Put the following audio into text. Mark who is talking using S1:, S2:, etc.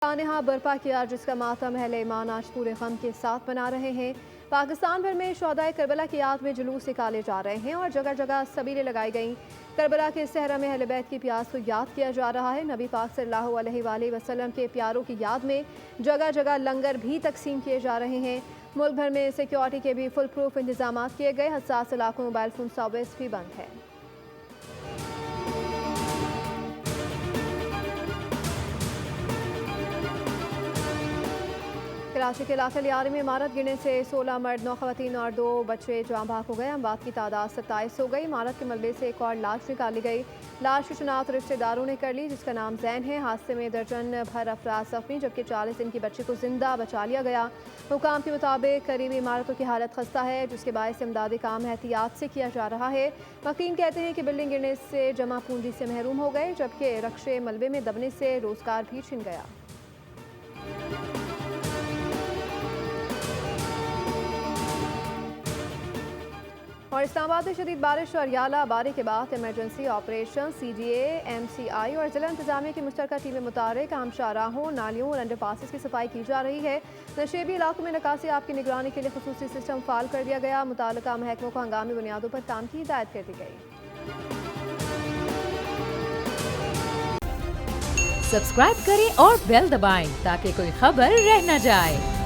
S1: तानहा बर्पा किया जिसका मातम अहले ईमान आज पूरे गम के साथ मना रहे हैं। पाकिस्तान भर में शोहदाए करबला की याद में जुलूस निकाले जा रहे हैं और जगह जगह सबीलें लगाई गईं। करबला के सहरा में अहले बैत की प्यास को याद किया जा रहा है। नबी पाक सल्लल्लाहु अलैहि वसल्लम के प्यारों की याद में जगह जगह लंगर भी तकसीम किए जा रहे हैं। मुल्क भर में सिक्योरिटी के भी फुल प्रूफ इंतजाम किए गए। हसास इलाकों में मोबाइल फोन सर्विस भी बंद है। कराची के इलाके लियारी में इमारत गिरने से 16 मर्द 9 खवातीन और 2 बच्चे जाँ भाग हो गए। अमवात की तादाद 27 हो गई। इमारत के मलबे से एक और लाश निकाली गई। लाश की शिनाख्त रिश्तेदारों ने कर ली जिसका नाम जैन है। हादसे में दर्जन भर अफराद जख्मी जबकि 40 दिन की बच्ची को जिंदा बचा लिया गया। हुकाम के मुताबिक करीबी इमारतों की हालत खस्ता है जिसके बायस इमदादी काम एहतियात से किया जा रहा है। वकील कहते हैं कि बिल्डिंग गिरने से जमा पूंजी से महरूम हो गए जबकि रक्शे मलबे में दबने से रोजगार भी छिन गया। और इस्लामाबाद में शदीद बारिश और याला बारी के बाद इमरजेंसी ऑपरेशन CDA, MCI और जिला इंतजामिया की मुश्तरका टीमें मुतारिक आम शाहराहों, नालियों और अंडरपासेस की सफाई की जा रही है। नशेबी इलाकों में निकासी आपकी निगरानी के लिए खुसूसी सिस्टम फाल कर दिया गया। मुताल्लिका महकमों को हंगामी बुनियादों पर काम की हिदायत कर दी गई।
S2: सब्सक्राइब करें और बेल दबाएं ताकि कोई खबर रह न जाए।